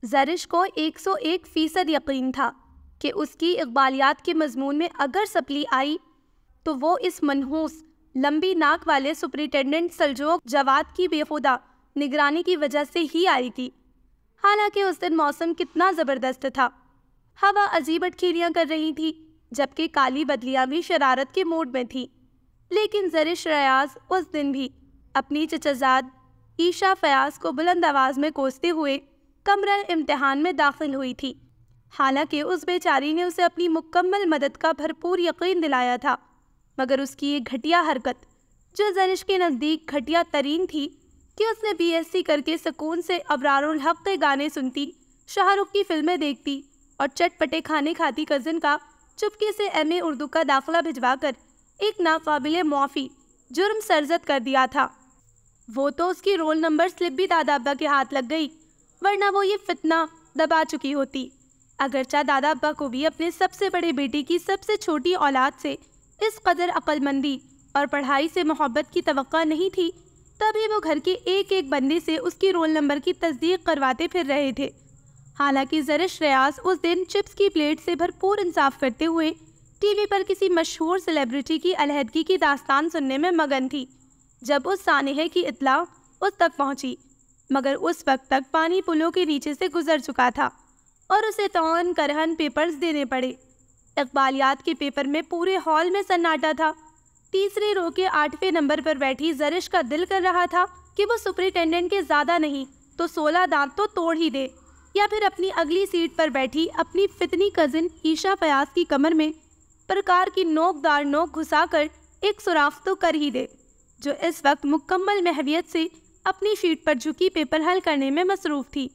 زرش کو 101% یقین تھا کہ اس کی اقبالیات کے مضمون میں اگر سپلی آئی تو وہ اس منحوس لمبی ناک والے سپرنٹینڈنٹ سلجوق جواد کی بے خودہ نگرانی کی وجہ سے ہی آئی تھی۔ حالانکہ اس دن موسم کتنا زبردست تھا، ہوا عجیب اٹکھیریاں کر رہی تھی، جبکہ کالی بدلیاں بھی شرارت کے موڈ میں تھی، لیکن زرش ریاض اس دن بھی اپنی چچزاد عیشا فیاض کو بلند آواز میں کوستے ہوئے کمرہ امتحان میں داخل ہوئی تھی۔ حالانکہ اس بیچاری نے اسے اپنی مکمل مدد کا بھرپور یقین دلایا تھا، مگر اس کی ایک گھٹیا حرکت جو زرش کے نزدیک گھٹیا ترین تھی کہ اس نے BSc کر کے سکون سے ابرار الحق کے گانے سنتی، شاہ رخ کی فلمیں دیکھتی اور چٹ پٹے کھانے کھاتی کزن کا چپکے سے MA اردو کا داخلہ بھجوا کر ایک ناقابل معافی جرم سرزد کر دیا تھا۔ وہ تو اس کی رول نمبر سلپ بھی دادا ابا کے ہاتھ لگ گئی، ورنہ وہ یہ فتنہ دبا چکی ہوتی۔ اگرچہ دادا ابا کو بھی اپنے سب سے بڑے بیٹی کی سب سے چھوٹی اولاد سے اس قدر عقل مندی اور پڑھائی سے محبت کی توقع نہیں تھی، تبھی وہ گھر کے ایک ایک بندے سے اس کی رول نمبر کی تصدیق کرواتے پھر رہے تھے۔ حالانکہ زرش ریاض اس دن چپس کی پلیٹ سے بھرپور انصاف کرتے ہوئے ٹی وی پر کسی مشہور سیلیبریٹی کی علیحدگی کی داستان سننے میں مگن تھی جب اس سانحے کی اطلاع اس تک پہنچی، مگر اس وقت تک پانی پلوں کے نیچے سے گزر چکا تھا اور اسے تون کرہن پیپرز دینے پڑے۔ اقبالیات کے پیپر میں پورے ہال میں سناٹا تھا۔ تیسری رو کے 8ویں نمبر پر بیٹھی زرش کا دل کر رہا تھا کہ وہ سپرنٹینڈنٹ کے زیادہ نہیں تو 16 دانت تو توڑ ہی دے، یا پھر اپنی اگلی سیٹ پر بیٹھی اپنی فتنی کزن عیشا فیاض کی کمر میں پرکار کی نوک دار نوک گھسا کر ایک سوراخ تو کر ہی دے، جو اس وقت مکمل محویت سے اپنی شیٹ پر جھکی پیپر حل کرنے میں مصروف تھی۔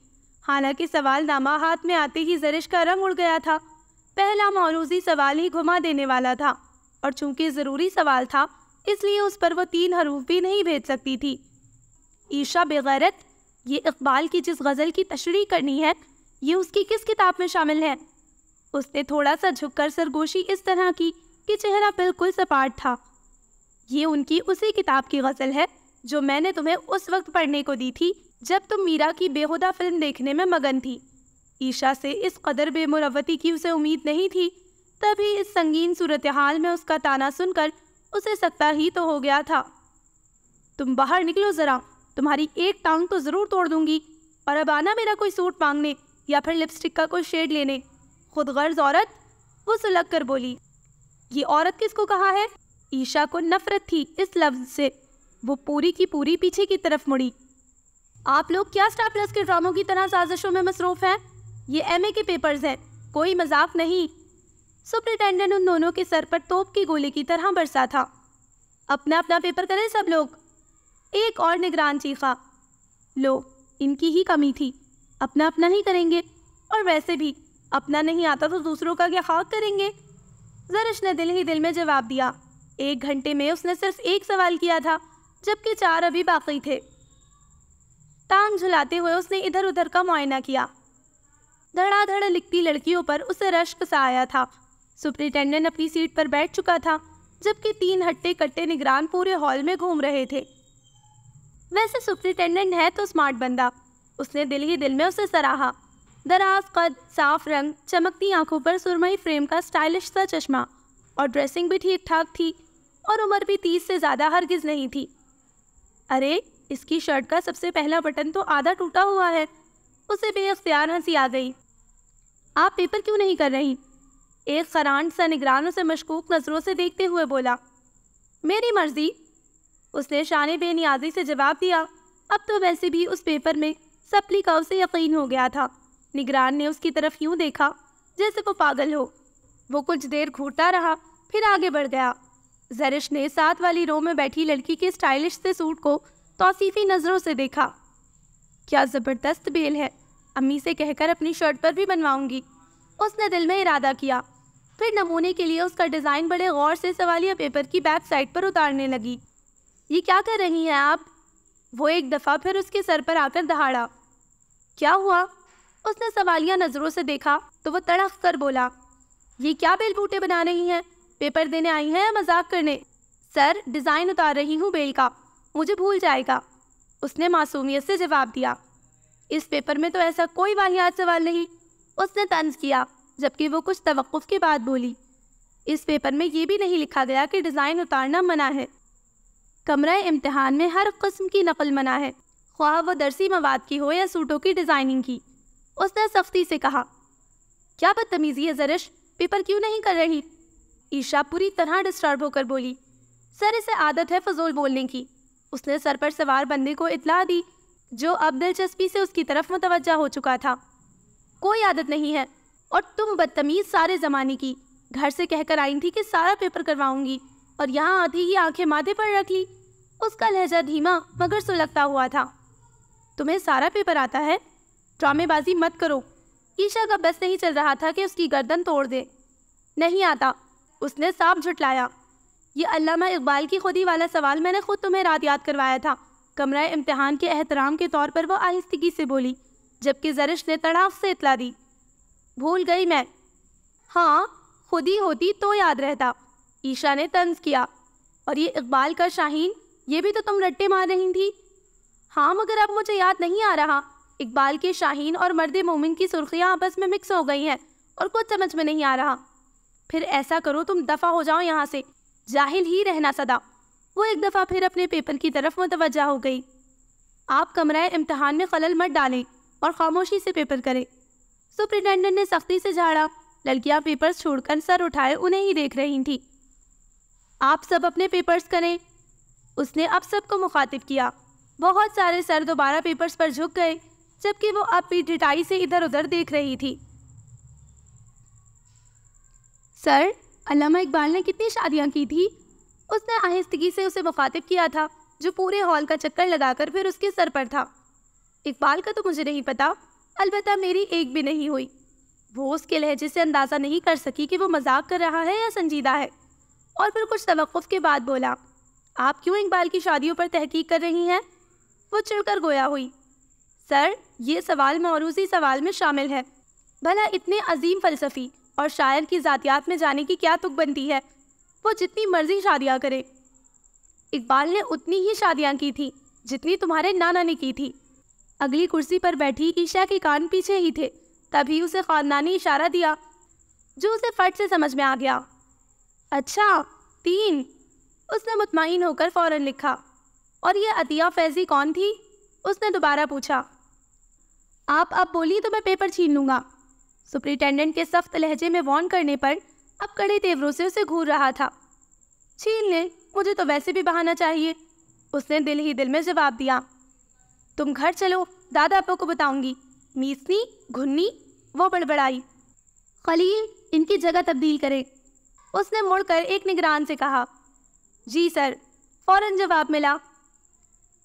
حالانکہ سوال نامہ ہاتھ میں آتے ہی زرش کا رنگ اڑ گیا تھا۔ پہلا معروضی سوال ہی گھما دینے والا تھا، اور چونکہ ضروری سوال تھا اس لیے اس پر وہ 3 حروف بھی نہیں بھیج سکتی تھی۔ عیشا بغیرت، یہ اقبال کی جس غزل کی تشریح کرنی ہے، یہ اس کی کس کتاب میں شامل ہے؟ اس نے تھوڑا سا جھک کر سرگوشی اس طرح کی کہ چہرہ بالکل سپاٹ تھا۔ یہ ان کی اسی کتاب کی غزل ہے جو میں نے تمہیں اس وقت پڑھنے کو دی تھی جب تم میرا کی بیہودہ فلم دیکھنے میں مگن تھی۔ عیشا سے اس قدر بے مروتی کی اسے امید نہیں تھی، تبھی اس سنگین صورتحال میں اس کا طعنہ سن کر اسے سکتا ہی تو ہو گیا تھا۔ تم باہر نکلو ذرا، تمہاری ایک ٹانگ تو ضرور توڑ دوں گی، اور اب آنا میرا کوئی سوٹ مانگنے یا پھر لپسٹک کا کوئی شیڈ لینے۔ خود غرض عورت، وہ سلگ کر بولی۔ یہ عورت کس کو کہا ہے؟ عیشا کو نفرت تھی اس لفظ سے۔ وہ پوری کی پوری پیچھے کی طرف مڑی۔ آپ لوگ کیا اسٹار پلس کے ڈراموں کی طرح سازشوں میں مصروف ہیں؟ یہ MA کے پیپرز ہیں، کوئی مذاق نہیں۔ سپرنٹینڈنٹ ان دونوں کے سر پر توپ کی گولی کی طرح برسا تھا۔ اپنا اپنا پیپر کریں سب لوگ، ایک اور نگران چیخا۔ لو، ان کی ہی کمی تھی، اپنا اپنا ہی کریں گے، اور ویسے بھی اپنا نہیں آتا تو دوسروں کا کیا خاک کریں گے؟ زرش نے دل ہی دل میں جواب دیا۔ 1 گھنٹے میں اس نے صرف ایک سوال کیا تھا، جبکہ 4 ابھی باقی تھے۔ ٹانگ جھلاتے ہوئے اس نے ادھر ادھر کا معائنہ کیا۔ دھڑا دھڑ لکھتی لڑکیوں پر اسے رشک سا آیا تھا۔ سپرنٹینڈنٹ اپنی سیٹ پر بیٹھ چکا تھا، جبکہ 3 ہٹے کٹے نگران پورے ہال میں گھوم رہے تھے۔ ویسے سپرنٹینڈنٹ ہے تو اسمارٹ بندہ، اس نے دل ہی دل میں اسے سراہا۔ دراز قد، صاف رنگ، چمکتی آنکھوں پر سرمئی فریم کا اسٹائلش سا چشمہ، اور ڈریسنگ بھی ٹھیک ٹھاک تھی، اور عمر بھی 30 سے زیادہ ہرگز نہیں تھی۔ ارے، اس کی شرٹ کا سب سے پہلا بٹن تو آدھا ٹوٹا ہوا ہے۔ اسے بے اختیار ہنسی آ گئی۔ آپ پیپر کیوں نہیں کر رہی؟ ایک خرانڈ سا نگران اسے مشکوک نظروں سے دیکھتے ہوئے بولا۔ میری مرضی، اس نے شان بے نیازی سے جواب دیا۔ اب تو ویسے بھی اس پیپر میں سپلی کا اسے یقین ہو گیا تھا۔ نگران نے اس کی طرف یوں دیکھا جیسے وہ پاگل ہو۔ وہ کچھ دیر گھورتا رہا، پھر آگے بڑھ گیا۔ زرش نے 7 والی رو میں بیٹھی لڑکی کے اسٹائلش سے سوٹ کو توصیفی نظروں سے دیکھا۔ کیا زبردست بیل ہے، امی سے کہہ کر اپنی شرٹ پر بھی بنواؤں گی، اس نے دل میں ارادہ کیا۔ پھر نمونے کے لیے اس کا ڈیزائن بڑے غور سے سوالیہ پیپر کی بیک سائڈ پر اتارنے لگی۔ یہ کیا کر رہی ہیں آپ؟ وہ ایک دفعہ پھر اس کے سر پر آ کر دہاڑا۔ کیا ہوا؟ اس نے سوالیہ نظروں سے دیکھا تو وہ تڑق کر بولا۔ یہ کیا بیل بوٹے بنا رہی ہیں؟ پیپر دینے آئی ہیں یا مذاق کرنے؟ سر، ڈیزائن اتار رہی ہوں بیل کا، مجھے بھول جائے گا، اس نے معصومیت سے جواب دیا۔ اس پیپر میں تو ایسا کوئی واحد سوال نہیں، اس نے طنز کیا، جبکہ وہ کچھ توقف کے بعد بولی، اس پیپر میں یہ بھی نہیں لکھا گیا کہ ڈیزائن اتارنا منع ہے۔ کمرہ امتحان میں ہر قسم کی نقل منع ہے، خواہ وہ درسی مواد کی ہو یا سوٹوں کی ڈیزائننگ کی، اس نے سختی سے کہا۔ کیا بدتمیزی ہے زرش، پیپر کیوں نہیں کر رہی؟ عیشا پوری طرح ڈسٹرب ہو کر بولی۔ سر اسے عادت ہے فضول بولنے کی، اس نے سر پر سوار بندے کو اطلاع دی جو اب دلچسپی سے اس کی طرف متوجہ ہو چکا تھا۔ کوئی عادت نہیں ہے، اور تم بدتمیز سارے زمانے کی، گھر سے کہہ کر آئی تھی کہ سارا پیپر کرواؤں گی، اور یہاں آتی ہی آنکھیں ماتھے پر رکھ لی۔ اس کا لہجہ دھیما مگر سلگتا ہوا تھا۔ تمہیں سارا پیپر آتا ہے؟ ڈرامے بازی مت کرو۔ عیشا کا بس نہیں چل رہا تھا کہ اس کی گردن توڑ دے۔ نہیں آتا، اس نے صاف جھٹلایا۔ یہ علامہ اقبال کی خودی والا سوال میں نے خود تمہیں رات یاد کروایا تھا۔ کمرہ امتحان کے احترام کے طور پر وہ آہستگی سے بولی، جبکہ زرش نے تڑاف سے اطلاع دی۔ بھول گئی میں۔ ہاں، خودی ہوتی تو یاد رہتا، عیشا نے طنز کیا۔ اور یہ اقبال کا شاہین، یہ بھی تو تم رٹے مار رہی تھی۔ ہاں، مگر اب مجھے یاد نہیں آ رہا۔ اقبال کے شاہین اور مرد مومن کی سرخیاں آپس میں مکس ہو گئی ہیں اور کچھ سمجھ میں نہیں آ رہا۔ پھر ایسا کرو تم دفع ہو جاؤ یہاں سے، جاہل ہی رہنا سدا۔ وہ ایک دفعہ پھر اپنے پیپر کی طرف متوجہ ہو گئی۔ آپ کمرہ امتحان میں خلل مت ڈالیں اور خاموشی سے پیپر کریں۔ سپرنٹینڈنٹ نے سختی سے جھاڑا۔ لڑکیاں پیپرز چھوڑ کر سر اٹھائے انہیں ہی دیکھ رہی تھیں۔ آپ سب اپنے پیپرز کریں، اس نے اب سب کو مخاطب کیا۔ بہت سارے سر دوبارہ پیپرز پر جھک گئے، جبکہ وہ اب بھی ڈٹائی سے ادھر ادھر دیکھ رہی تھی۔ سر، علامہ اقبال نے کتنی شادیاں کی تھی؟ اس نے آہستگی سے اسے مخاطب کیا تھا، جو پورے ہال کا چکر لگا کر پھر اس کے سر پر تھا۔ اقبال کا تو مجھے نہیں پتا، البتہ میری ایک بھی نہیں ہوئی۔ وہ اس کے لہجے سے اندازہ نہیں کر سکی کہ وہ مذاق کر رہا ہے یا سنجیدہ ہے، اور پھر کچھ توقف کے بعد بولا، آپ کیوں اقبال کی شادیوں پر تحقیق کر رہی ہیں؟ وہ چڑھ کر گویا ہوئی۔ سر، یہ سوال موروثی سوال میں شامل ہے۔ بھلا اتنے عظیم فلسفی اور شاعر کی ذاتیات میں جانے کی کیا تک بنتی ہے؟ وہ جتنی مرضی شادیاں کرے۔ اقبال نے اتنی ہی شادیاں کی تھی جتنی تمہارے نانا نے کی تھی۔ اگلی کرسی پر بیٹھی عیشا کے کان پیچھے ہی تھے، تبھی اسے خاندانی اشارہ دیا جو اسے فٹ سے سمجھ میں آ گیا۔ اچھا، 3۔ اس نے مطمئن ہو کر فوراً لکھا۔ اور یہ عطیہ فیضی کون تھی؟ اس نے دوبارہ پوچھا۔ آپ اب بولی تو میں پیپر چھین لوں گا۔ سپرنٹینڈنٹ کے سخت لہجے میں وارن کرنے پر اب کڑے تیوروں سے اسے گھور رہا تھا۔ چھین لیں، مجھے تو ویسے بھی بہانا چاہیے، اس نے دل ہی دل میں جواب دیا۔ تم گھر چلو، دادا ابو کو بتاؤں گی۔ میسنی، گھنی، وہ بڑبڑائی۔ خلیل، ان کی جگہ تبدیل کرے، اس نے مڑ کر ایک نگران سے کہا۔ جی سر، فوراً جواب ملا۔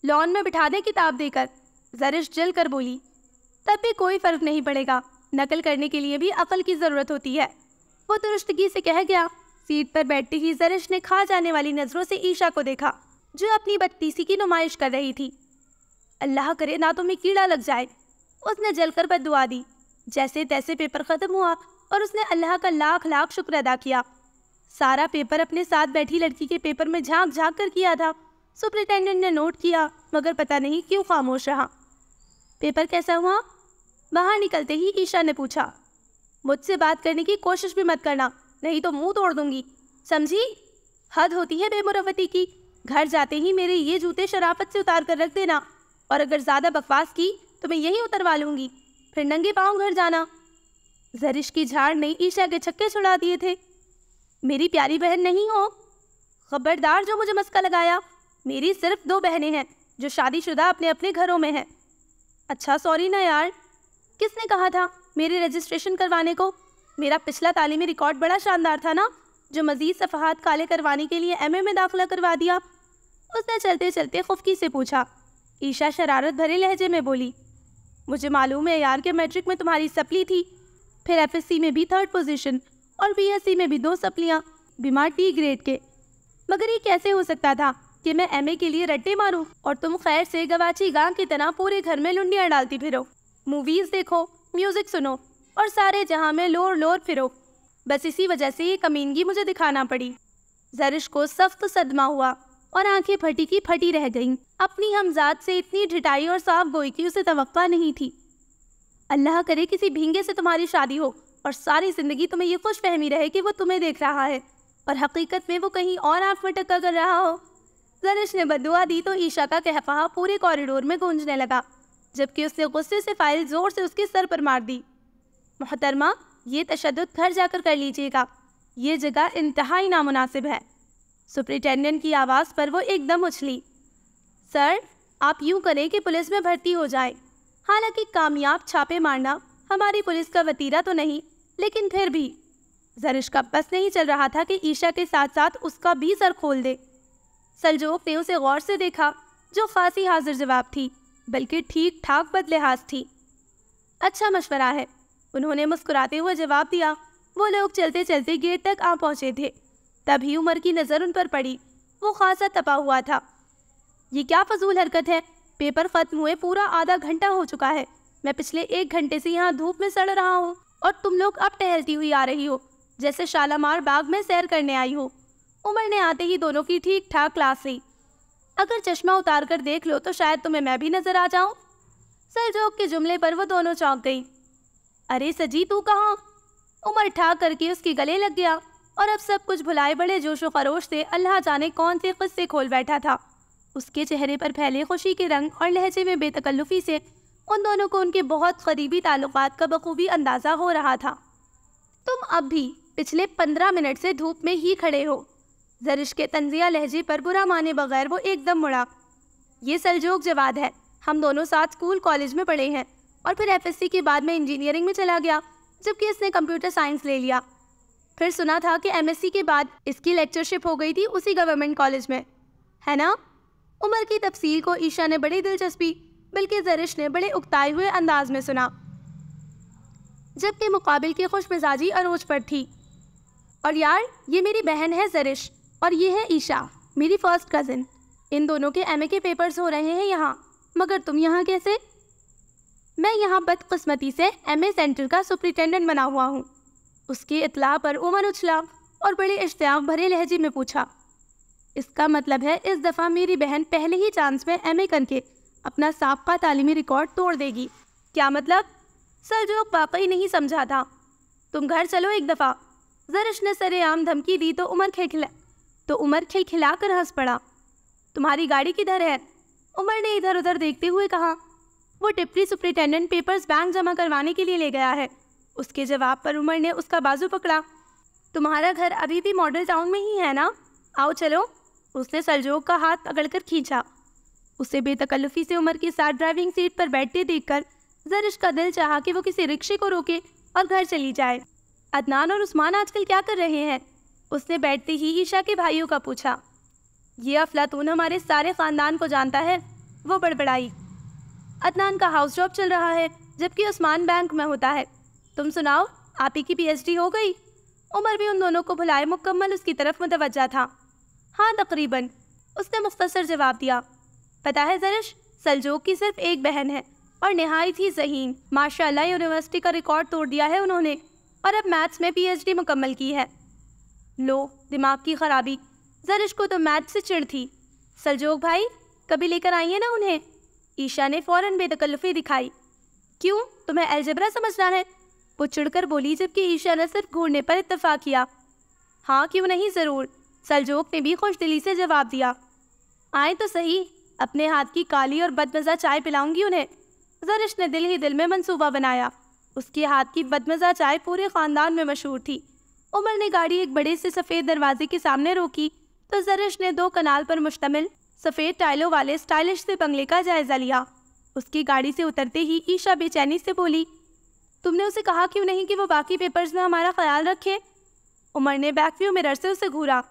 لان میں بٹھا دیں کتاب دے کر، زرش جل کر بولی۔ تب بھی کوئی فرق نہیں پڑے گا، نقل کرنے کے لیے بھی عقل کی ضرورت ہوتی ہے، وہ درستگی سے کہہ گیا۔ سیٹ پر بیٹھتے ہی زرش نے کھا جانے والی نظروں سے عیشا کو دیکھا، جو اپنی بدتیسی کی نمائش کر رہی تھی۔ اللہ کرے دانتوں میں کیڑا لگ جائے، اس نے جل کر بد دعا دی۔ جیسے تیسے پیپر ختم ہوا اور اس نے اللہ کا لاکھ لاکھ شکر ادا کیا۔ سارا پیپر اپنے ساتھ بیٹھی لڑکی کے پیپر میں جھانک جھانک کر کیا تھا۔ سپرنٹینڈنٹ نے نوٹ کیا، مگر پتہ نہیں کیوں خاموش رہا۔ پیپر کیسا ہوا؟ باہر نکلتے ہی عیشا نے پوچھا۔ مجھ سے بات کرنے کی کوشش بھی مت کرنا، نہیں تو منہ توڑ دوں گی، سمجھی؟ حد ہوتی ہے بے مروتی کی۔ گھر جاتے ہی میرے یہ جوتے شرافت سے اتار کر رکھ دینا، اور اگر زیادہ بکواس کی تو میں یہیں اتروا لوں گی، پھر ننگے پاؤں گھر جانا۔ زرش کی جھاڑ نے عیشا کے چھکے چھڑا دیے تھے۔ میری پیاری بہن نہیں ہو؟ خبردار جو مجھے مسکا لگایا۔ میری صرف 2 بہنیں ہیں جو شادی شدہ اپنے اپنے گھروں میں ہیں۔ اچھا سوری نا یار، کس نے کہا تھا میرے رجسٹریشن کروانے کو؟ میرا پچھلا تعلیمی ریکارڈ بڑا شاندار تھا نا، جو مزید صفحات کالے کروانے کے لیے ایم اے میں داخلہ کروا دیا، اس نے چلتے چلتے خفکی سے پوچھا۔ عیشا شرارت بھرے لہجے میں بولی، مجھے معلوم ہے یار کہ میٹرک میں تمہاری سپلی تھی، پھر ایف ایس سی میں بھی 3rd پوزیشن، اور بی ایس سی میں بھی 2 سپلیاں، بیمار ٹی گریڈ کے۔ مگر یہ کیسے ہو سکتا تھا کہ میں ایم اے کے لیے رٹے ماروں اور تم خیر سے گواچی گاں کی طرح پورے گھر میں لنڈیاں ڈالتی پھرو، موویز دیکھو، میوزک سنو اور سارے جہاں میں لور لور پھرو؟ بس اسی وجہ سے یہ کمینگی مجھے دکھانا پڑی۔ زرش کو سخت صدمہ ہوا اور آنکھیں پھٹی کی پھٹی رہ گئیں۔ اپنی ہمزاد سے اتنی ڈھٹائی اور صاف گوئی کی اسے توقع نہیں تھی۔ اللہ کرے کسی بھینگے سے تمہاری شادی ہو اور ساری زندگی تمہیں یہ خوش فہمی رہے کہ وہ تمہیں دیکھ رہا ہے اور حقیقت میں وہ کہیں اور آنکھ میں ٹکا کر رہا ہو۔ زرش نے بددعا دی تو عیشا کا قہقہا پورے کوریڈور میں گونجنے لگا، جبکہ اس نے غصے سے فائل زور سے اس کے سر پر مار دی۔ محترمہ، یہ تشدد گھر جا کر لیجیے گا، یہ جگہ انتہائی نامناسب ہے۔ سپرنٹینڈنٹ کی آواز پر وہ ایک دم اچھلی۔ سر، آپ یوں کریں کہ پولیس میں بھرتی ہو جائیں۔ حالانکہ کامیاب چھاپے مارنا ہماری پولیس کا وتیرہ تو نہیں، لیکن پھر بھی زرش کا بس نہیں چل رہا تھا کہ عیشا کے ساتھ ساتھ اس کا بھی سر کھول دے۔ سلجوق نے اسے غور سے دیکھا، جو خاصی حاضر جواب تھی، بلکہ ٹھیک ٹھاک بد لحاظ تھی۔ اچھا مشورہ ہے، انہوں نے مسکراتے ہوئے جواب دیا۔ وہ لوگ چلتے چلتے گیٹ تک آ پہنچے تھے، تبھی عمر کی نظر ان پر پڑی۔ وہ خاصا تپا ہوا تھا۔ یہ کیا فضول حرکت ہے؟ پیپر ختم ہوئے پورا آدھا گھنٹہ ہو چکا ہے، میں پچھلے 1 گھنٹے سے یہاں دھوپ میں سڑ رہا ہوں اور تم لوگ اب ٹہلتی ہوئی آ رہی ہو جیسے شالامار باغ میں سیر کرنے آئی ہو۔ عمر نے آتے ہی دونوں کی ٹھیک ٹھاک کلاس لی۔ اگر چشمہ اتار کر دیکھ لو تو شاید تمہیں میں بھی نظر آ جاؤں۔ سلجوق کے جملے پر وہ دونوں چونک گئی۔ ارے سجی، تو کہاں؟ عمر ٹھا کر کے اس کے گلے لگ گیا اور اب سب کچھ بھلائے بڑے جوش و خروش سے اللہ جانے کون سے قصے کھول بیٹھا تھا۔ اس کے چہرے پر پھیلے خوشی کے رنگ اور لہجے میں بے تکلفی سے ان دونوں کو ان کے بہت قریبی تعلقات کا بخوبی اندازہ ہو رہا تھا۔ تم اب بھی پچھلے 15 منٹ سے دھوپ میں ہی کھڑے ہو۔ زرش کے طنزیہ لہجے پر برا مانے بغیر وہ ایک دم مڑا۔ یہ سلجوق جواد ہے، ہم دونوں ساتھ اسکول کالج میں پڑھے ہیں اور پھر FSC کے بعد میں انجینئرنگ میں چلا گیا، جبکہ اس نے کمپیوٹر سائنس لے لیا۔ پھر سنا تھا کہ MSc کے بعد اس کی لیکچرشپ ہو گئی تھی اسی گورنمنٹ کالج میں، ہے نا؟ عمر کی تفصیل کو عیشا نے بڑی دلچسپی بلکہ زرش نے بڑے اکتائے ہوئے انداز میں سنا، جبکہ مقابل کی خوش مزاجی عروج پر تھی۔ اور یار، یہ میری بہن ہے زرش اور یہ ہے عیشا، میری فرسٹ کزن۔ ان دونوں کے MA کے پیپرز ہو رہے ہیں یہاں، مگر تم یہاں کیسے؟ میں یہاں بدقسمتی سے MA سینٹر کا سپرنٹینڈنٹ بنا ہوا ہوں۔ اس کی اطلاع پر عمر اچھلا اور بڑے اشتیاق بھرے لہجے میں پوچھا، اس کا مطلب ہے اس دفعہ میری بہن پہلے ہی چانس میں MA کر کے اپنا سابقہ تعلیمی ریکارڈ توڑ دے گی؟ کیا مطلب؟ سلجوق واقعی نہیں سمجھا تھا۔ تم گھر چلو ایک دفعہ۔ زرش نے سرے عام دھمکی دی تو عمر کھلکھلا کر ہنس پڑا۔ تمہاری گاڑی کدھر ہے؟ عمر نے ادھر ادھر دیکھتے ہوئے کہا۔ وہ ڈپٹی سپرنٹینڈنٹ پیپرز بینک جمع کروانے کے لیے لے گیا ہے۔ اس کے جواب پر عمر نے اس کا بازو پکڑا۔ تمہارا گھر ابھی بھی ماڈل ٹاؤن میں ہی ہے نا؟ آؤ چلو۔ اس نے سلجوق کا ہاتھ پکڑ کر کھینچا۔ اسے بے تکلفی سے عمر کے ساتھ ڈرائیونگ سیٹ پر بیٹھتے دیکھ کر زرش کا دل چاہا کہ وہ کسی رکشے کو روکے اور گھر چلی جائے۔ عدنان اور عثمان آج کل کیا کر رہے ہیں؟ اس نے بیٹھتے ہی عیشا کے بھائیوں کا پوچھا۔ یہ افلاطون ہمارے سارے خاندان کو جانتا ہے، وہ بڑبڑائی۔ عدنان کا ہاؤس جاب چل رہا ہے جبکہ عثمان بینک میں ہوتا ہے۔ تم سناؤ، آپ ہی کی PhD ہو گئی؟ عمر بھی ان دونوں کو بھلائے مکمل اس کی طرف متوجہ تھا۔ ہاں تقریباً، اس نے مختصر جواب دیا۔ پتہ ہے زرش، سلجوق کی صرف ایک بہن ہے اور نہایت ہی ذہین، ماشاءاللہ یونیورسٹی کا ریکارڈ توڑ دیا ہے انہوں نے اور اب میتھس میں PhD مکمل کی ہے۔ لو، دماغ کی خرابی۔ زرش کو تو میتھ سے چڑ تھی۔ سلجوق بھائی، کبھی لے کر آئیے نا انہیں۔ عیشا نے فوراً بے تکلفی دکھائی۔ کیوں، تمہیں الجبرا سمجھنا ہے؟ وہ چڑھ کر بولی، جبکہ عیشا نے صرف گھورنے پر اتفاق کیا۔ ہاں کیوں نہیں، ضرور، سلجوق نے بھی خوش دلی سے جواب دیا۔ آئیں تو صحیح، اپنے ہاتھ کی کالی اور بدمزہ چائے پلاؤں گی انہیں۔ زرش نے دل ہی دل میں منصوبہ بنایا۔ اس کے ہاتھ کی بدمزہ چائے پورے خاندان میں مشہور تھی۔ عمر نے گاڑی ایک بڑے سے سفید دروازے کے سامنے روکی تو زرش نے 2 کنال پر مشتمل سفید ٹائلوں والے سٹائلش سے بنگلے کا جائزہ لیا۔ اس کی گاڑی سے اترتے ہی عیشا بے چینی سے بولی، تم نے اسے کہا کیوں نہیں کہ وہ باقی پیپرز میں ہمارا خیال رکھے؟ عمر نے بیک ویو مرر سے اسے گھورا۔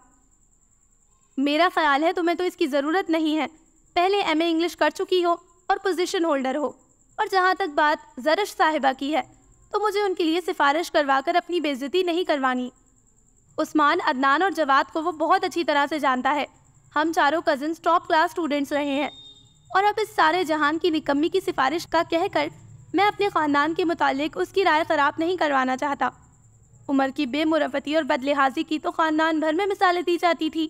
میرا خیال ہے تمہیں تو اس کی ضرورت نہیں ہے، پہلے MA انگلش کر چکی ہو اور پوزیشن ہولڈر ہو، اور جہاں تک بات زرش صاحبہ کی ہے تو مجھے ان کے لیے سفارش کروا کر اپنی بے عزتی نہیں کروانی۔ عثمان، عدنان اور جواد کو وہ بہت اچھی طرح سے جانتا ہے۔ ہم چاروں کزنز ٹاپ کلاس اسٹوڈنٹس رہے ہیں، اور اب اس سارے جہان کی نکمی کی سفارش کا کہہ کر میں اپنے خاندان کے متعلق اس کی رائے خراب نہیں کروانا چاہتا۔ عمر کی بے مروتی اور بد لحاظی کی تو خاندان بھر میں مثالیں دی جاتی تھی۔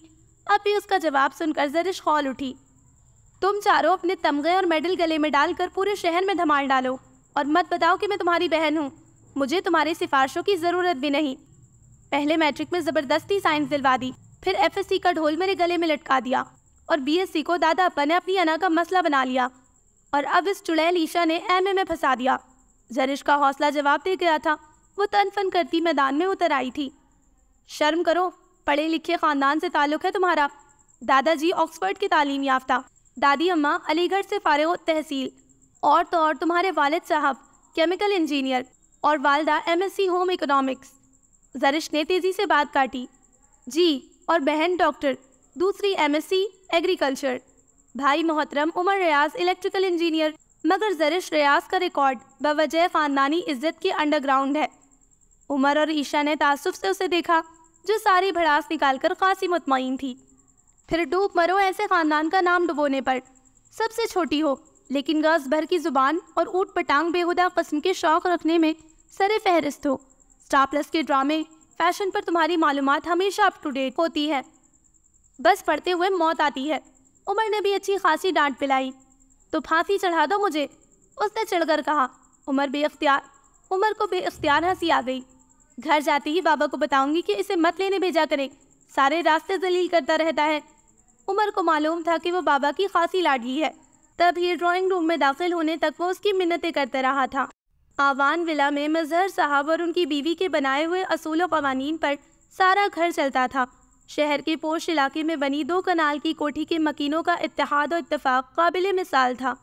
اب بھی اس کا جواب سن کر زرش خول اٹھی۔ تم چاروں اپنے تمغے اور میڈل گلے میں ڈال کر پورے شہر میں دھمال ڈالو، اور مت بتاؤ کہ میں تمہاری بہن ہوں. مجھے تمہاری سفارشوں کی ضرورت بھی نہیں. پہلے میٹرک میں زبردستی سائنس دلوا دی, پھر FSC کا ڈھول میرے گلے میں لٹکا دیا, اور BSc کو دادا ابا نے اپنی انا کا مسئلہ بنا لیا, اور اب اس چڑیل عیشا نے MA میں پھنسا دیا. زرش کا حوصلہ جواب دے گیا تھا. وہ تن فن کرتی میدان میں اتر آئی تھی. شرم کرو, پڑھے لکھے خاندان سے تعلق ہے تمہارا. دادا جی آکسفورڈ کی تعلیم یافتہ, دادی اماں علی گڑھ سے فارغ التحصیل, اور تو اور تمہارے والد صاحب کیمیکل انجینئر, اور والدہ MSc ہوم اکنامکس. زرش نے تیزی سے بات کاٹی. جی, اور بہن ڈاکٹر, دوسری MSc ایگریکلچر. بھائی محترم عمر ریاض الیکٹریکل انجینئر. مگر زرش ریاض کا ریکارڈ بوجہ خاندانی عزت کے انڈر گراؤنڈ ہے. عمر اور عیشا نے تعصب سے اسے دیکھا, جو ساری بھڑاس نکال کر خاصی مطمئن تھی. پھر ڈوب مرو ایسے خاندان کا نام ڈبونے پر. سب سے چھوٹی ہو, لیکن گز بھر کی زبان اور اوٹ پٹانگ بےہودہ قسم کے شوق رکھنے میں سر فہرست ہو. اسٹار پلس کے ڈرامے, فیشن پر تمہاری معلومات ہمیشہ اپ ٹو ڈیٹ ہوتی ہے. بس پڑھتے ہوئے موت آتی ہے. عمر نے بھی اچھی خاصی ڈانٹ پلائی. تو پھانسی چڑھا دو مجھے, اس نے چڑھ کر کہا. عمر کو بے اختیار ہنسی آ گئی. گھر جاتے ہی بابا کو بتاؤں گی کہ اسے مت لینے بھیجا کرے, سارے راستے ذلیل کرتا رہتا ہے. عمر کو معلوم تھا کہ وہ بابا کی خاصی لاڈلی ہے, تب ہی ڈرائنگ روم میں داخل ہونے تک وہ اس کی منتیں کرتے رہا تھا. آوان ولا میں مظہر صاحب اور ان کی بیوی کے بنائے ہوئے اصول و قوانین پر سارا گھر چلتا تھا. شہر کے پوش علاقے میں بنی 2 کنال کی کوٹھی کے مکینوں کا اتحاد و اتفاق قابل مثال تھا.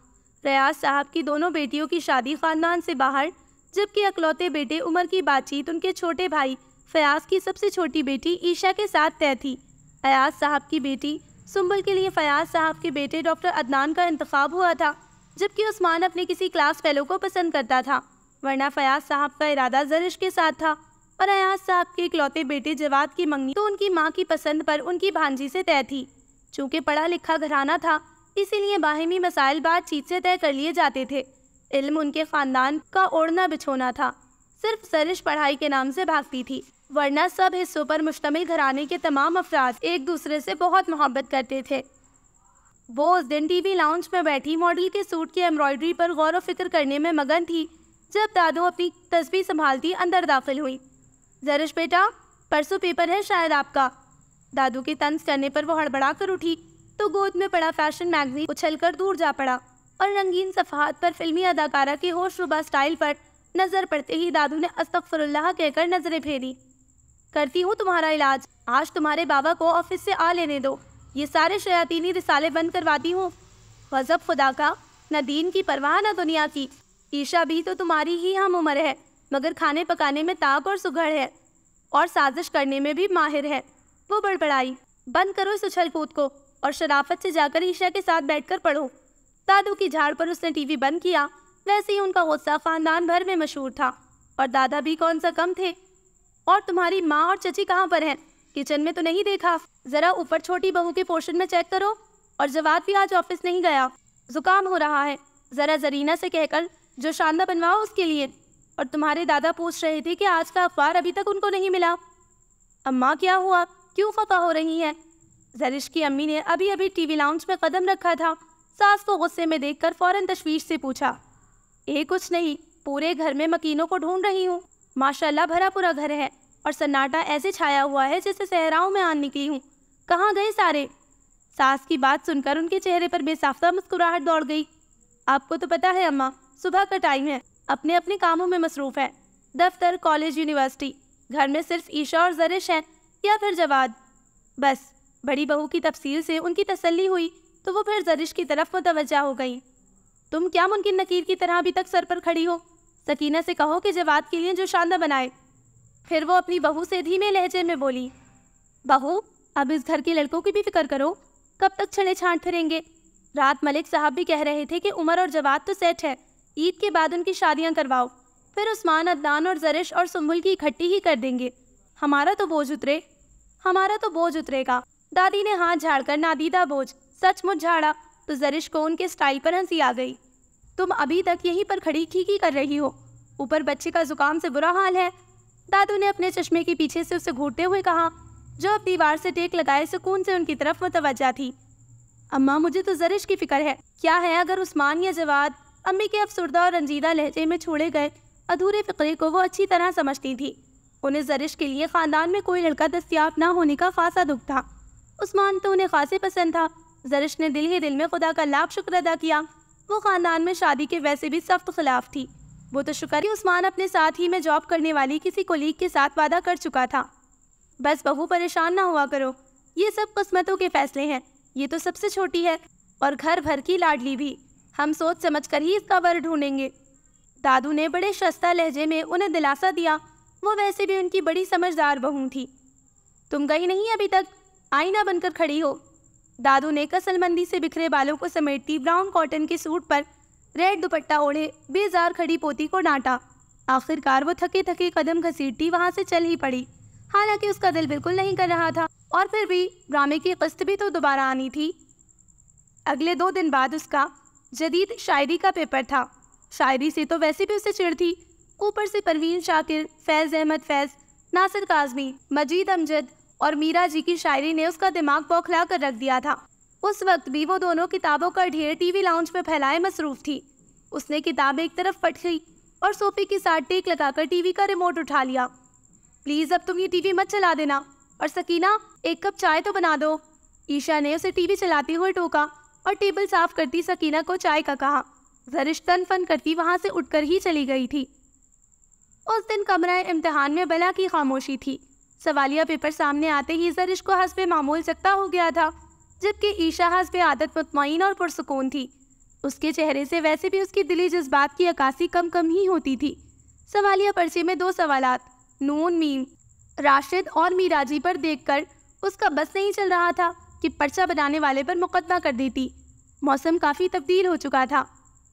ریاض صاحب کی دونوں بیٹیوں کی شادی خاندان سے باہر, جبکہ اکلوتے بیٹے عمر کی بات چیت ان کے چھوٹے بھائی فیاض کی سب سے چھوٹی بیٹی عیشا کے ساتھ طے تھی. ایاز صاحب کی بیٹی سنبل کے لیے فیاض صاحب کے بیٹے ڈاکٹر عدنان کا انتخاب ہوا تھا, جبکہ عثمان اپنے کسی کلاس فیلو کو پسند کرتا تھا, ورنہ فیاض صاحب کا ارادہ زرش کے ساتھ تھا. اور ایاز صاحب کے اکلوتے بیٹے جواد کی منگنی تو ان کی ماں کی پسند پر ان کی بھانجی سے طے تھی. چونکہ پڑھا لکھا گھرانہ تھا, اسی لیے باہمی مسائل بات چیت سے طے کر لیے جاتے تھے. علم ان کے خاندان کا اوڑھنا بچھونا تھا. صرف زرش پڑھائی کے نام سے بھاگتی تھی, ورنہ سب حصوں پر مشتمل گھرانے کے تمام افراد ایک دوسرے سے بہت محبت کرتے تھے. وہ اس دن ٹی وی لاؤنج میں بیٹھی ماڈل کے سوٹ کی ایمبرائڈری پر غور و فکر کرنے میں مگن تھی, جب دادو اپنی تسبیح سنبھالتی اندر داخل ہوئی. زرش بیٹا, پرسوں پیپر ہے شاید آپ کا. دادو کے طنز کرنے پر وہ ہڑبڑا کر اٹھی تو گود میں پڑا فیشن میگزین اچھل کر دور جا پڑا, اور رنگین صفحات پر فلمی اداکارہ کے ہوش ربا سٹائل پر نظر پڑتے ہی دادو نے استغفر اللہ کہہ کر نظریں پھیری. کرتی ہوں تمہارا علاج, آج تمہارے بابا کو آفس سے آ لینے دو, یہ سارے شیاطینی رسالے بند کرواتی ہوں. غضب خدا کا, نہ دین کی پرواہ نہ دنیا کی. عیشا بھی تو تمہاری ہی ہم عمر ہے, مگر کھانے پکانے میں تاک اور سگھڑ ہے, اور سازش کرنے میں بھی ماہر ہے. وہ بڑبڑائی. بند کرو اس اچھل کود کو, اور شرافت سے جا کر عیشا کے ساتھ بیٹھ کر پڑھو. دادو کی جھاڑ پر اس نے ٹی وی بند کیا. ویسے ہی ان کا غصہ خاندان بھر میں مشہور تھا, اور دادا بھی کون سا کم تھے. اور تمہاری ماں اور چچی کہاں پر ہیں؟ کچن میں تو نہیں دیکھا. ذرا اوپر چھوٹی بہو کے پورشن میں چیک کرو. اور جواد بھی آج آفس نہیں گیا, زکام ہو رہا ہے, ذرا زرینہ سے کہہ کر جو شاندہ بنواؤ اس کے لیے. اور تمہارے دادا پوچھ رہے تھے کہ آج کا اخبار ابھی تک ان کو نہیں ملا. اماں کیا ہوا, کیوں خفا ہو رہی ہیں؟ زرش کی امی نے ابھی ٹی وی لاؤنج میں قدم رکھا تھا. ساس کو غصے میں دیکھ کر فوراً تشویش سے پوچھا. کچھ نہیں, پورے گھر میں مکینوں کو ڈھونڈ رہی ہوں. ماشاءاللہ بھرا پورا گھر ہے, اور سناٹا ایسے چھایا ہوا ہے جیسے صحراؤں میں آن نکلی ہوں. کہاں گئے سارے؟ ساس کی بات سن کر ان کے چہرے پر بے ساختہ مسکراہٹ دوڑ گئی. آپ کو تو پتہ ہے اماں, صبح کا ٹائم ہے, اپنے اپنے کاموں میں مصروف ہے. دفتر, کالج, یونیورسٹی. گھر میں صرف عیشا اور زرش ہیں, یا پھر جواد. بس. بڑی بہو کی تفصیل سے ان کی تسلی ہوئی تو وہ پھر زرش کی طرف متوجہ ہو گئی. تم کیا منکر نکیر کی طرح ابھی تک سر پر کھڑی ہو؟ سکینہ سے کہو کہ جواد کے لیے جو شاندہ بنائے. پھر وہ اپنی بہو سے دھیمے لہجے میں بولی. بہو, اب اس گھر کے لڑکوں کی بھی فکر کرو, کب تک چھڑے چھانٹ پھریں گے؟ رات ملک صاحب بھی کہہ رہے تھے کہ عمر اور جواد تو سیٹ ہے, عید کے بعد ان کی شادیاں کرواؤ, پھر عثمان, عدنان اور زرش اور سنبل کی اکٹھی ہی کر دیں گے. ہمارا تو بوجھ اترے گا. دادی نے ہاتھ جھاڑ کر نادیدہ بوجھ سچ مچ جھاڑا تو زرش کو ان کے سٹائل پر ہنسی آ گئی. تم ابھی تک یہیں پر کھڑی کھی کر رہی ہو, اوپر بچے کا زکام سے برا حال ہے. دادو نے اپنے چشمے کے پیچھے سے اسے گھورتے ہوئے کہا, جو اب دیوار سے ٹیک لگائے سکون سے ان کی طرف متوجہ تھی. اماں, مجھے تو زرش کی فکر ہے. کیا ہے اگر عثمان یا جواد امی کے افسردہ اور رنجیدہ لہجے میں چھوڑے گئے ادھورے فقرے کو وہ اچھی طرح سمجھتی تھی۔ انہیں زرش کے لیے خاندان میں کوئی لڑکا دستیاب نہ ہونے کا خاصا دکھ تھا۔ عثمان تو انہیں خاصے پسند تھا۔ زرش نے دل ہی دل میں خدا کا لاکھ شکر ادا کیا۔ وہ خاندان میں شادی کے ویسے بھی سخت خلاف تھی۔ وہ تو شکر کہ عثمان اپنے ساتھ ہی میں جاب کرنے والی کسی کولیگ کے ساتھ وعدہ کر چکا تھا۔ بس بہو پریشان نہ ہوا کرو، یہ سب قسمتوں کے فیصلے ہیں۔ یہ تو سب سے چھوٹی ہے اور گھر بھر کی لاڈلی بھی، ہم سوچ سمجھ کر ہی اس کا ور ڈھونڈیں گے۔ دادو نے بڑے شائستہ لہجے میں انہیں دلاسا دیا۔ وہ ویسے بھی ان کی بڑی سمجھدار بہو تھی۔ تم گئی نہیں ابھی تک، آئینہ بن کر کھڑی ہو۔ دادو نے کسل مندی سے بکھرے بالوں کو سمیٹتی براؤن کاٹن کے سوٹ پر ریڈ دوپٹہ اوڑھے بیزار کھڑی پوتی کو ڈانٹا۔ آخر کار وہ تھکے تھکے قدم گھسیٹتی وہاں سے چل ہی پڑی، حالانکہ اس کا دل بالکل نہیں کر رہا تھا، اور پھر بھی ڈرامے کی قسط بھی تو دوبارہ آنی تھی۔ اگلے 2 دن بعد اس کا جدید شاعری کا پیپر تھا۔ شاعری سے تو ویسے بھی اسے چڑ تھی، اوپر سے پروین شاکر، فیض احمد فیض، ناصر کاظمی، مجید امجد اور میرا جی کی شاعری نے اس کا دماغ بوکھلا کر رکھ دیا تھا۔ اس وقت بھی وہ دونوں کتابوں کا ڈھیر ٹی وی لاؤنج میں پھیلائے مصروف تھی۔ اس نے کتاب ایک طرف پٹکی اور صوفے کے ساتھ ٹیک لگا کر ٹی وی کا ریموٹ اٹھا لیا۔ پلیز اب تم یہ ٹی وی مت چلا دینا، اور سکینہ 1 کپ چائے تو بنا دو۔ عیشا نے اسے ٹی وی چلاتے ہوئے ٹوکا اور ٹیبل صاف کرتی سکینہ کو چائے کا کہا۔ زرش تن فن کرتی وہاں سے اٹھ کر ہی چلی گئی تھی۔ اس دن کمرہ امتحان میں بلا کی خاموشی تھی۔ سوالیہ پیپر سامنے آتے ہی زرش کو حسب معمول سکتا ہو گیا تھا، جبکہ عیشا حسب عادت مطمئن اور پرسکون تھی۔ اس کے چہرے سے ویسے بھی اس کی دلی جذبات کی عکاسی کم ہی ہوتی تھی۔ سوالیہ پرچے میں 2 سوالات نون میم راشد اور میراجی پر دیکھ کر اس کا بس نہیں چل رہا تھا کہ پرچہ بنانے والے پر مقدمہ کر دیتی۔ موسم کافی تبدیل ہو چکا تھا۔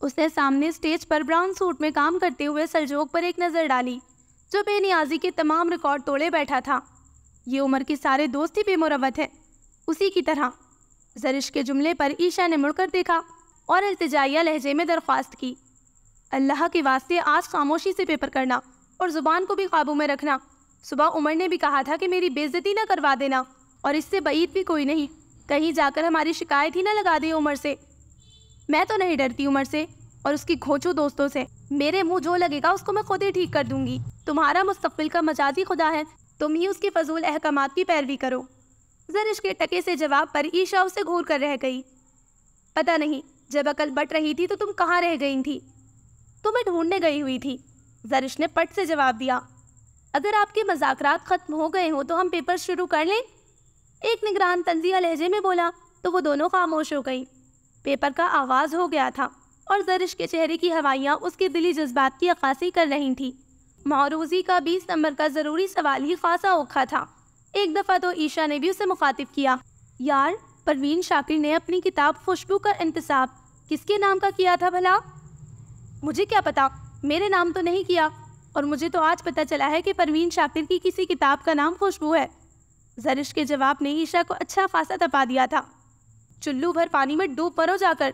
اس نے سامنے اسٹیج پر براؤن سوٹ میں کام کرتے ہوئے سلجوق پر ایک نظر ڈالی، جو بے نیازی کے تمام ریکارڈ توڑے بیٹھا تھا۔ یہ عمر کے سارے دوست ہی بے مروت ہیں، اسی کی طرح۔ زرش کے جملے پر عیشا نے مڑ کر دیکھا اور التجائیہ لہجے میں درخواست کی، اللہ کے واسطے آج خاموشی سے پیپر کرنا اور زبان کو بھی قابو میں رکھنا۔ صبح عمر نے بھی کہا تھا کہ میری بے عزتی نہ کروا دینا، اور اس سے بعید بھی کوئی نہیں، کہیں جا کر ہماری شکایت ہی نہ لگا دے عمر سے۔ میں تو نہیں ڈرتی عمر سے اور اس کی کھوچو دوستوں سے، میرے منہ جو لگے گا اس کو میں خود ہی ٹھیک کر دوں گی۔ تمہارا مستقبل کا مجازی خدا ہے، تم ہی اس کے فضول احکامات کی پیروی کرو۔ زرش کے ٹکے سے جواب پر عیشا اسے گھور کر رہ گئی۔ پتہ نہیں جب عقل بٹ رہی تھی تو تم کہاں رہ گئی تھی؟ تمہیں ڈھونڈنے گئی ہوئی تھی، زرش نے پٹ سے جواب دیا۔ اگر آپ کے مذاکرات ختم ہو گئے ہوں تو ہم پیپر شروع کر لیں؟ ایک نگران طنزیہ لہجے میں بولا تو وہ دونوں خاموش ہو گئی۔ پیپر کا آغاز ہو گیا تھا اور زرش کے چہرے کی ہوائیاں اس کے دلی جذبات کی عکاسی کر رہی تھیں۔ معروضی کا 20 نمبر کا ضروری سوال ہی خاصا اوکھا تھا۔ ایک دفعہ تو عیشا نے بھی اسے مخاطب کیا، یار پروین شاکر نے اپنی کتاب خوشبو کا انتصاب کس کے نام کا کیا تھا بھلا؟ مجھے کیا پتا، میرے نام تو نہیں کیا، اور مجھے تو آج پتہ چلا ہے کہ پروین شاکر کی کسی کتاب کا نام خوشبو ہے۔ زرش کے جواب نے عیشا کو اچھا خاصا تپا دیا تھا۔ چلو بھر پانی میں ڈوب مرو جا کر،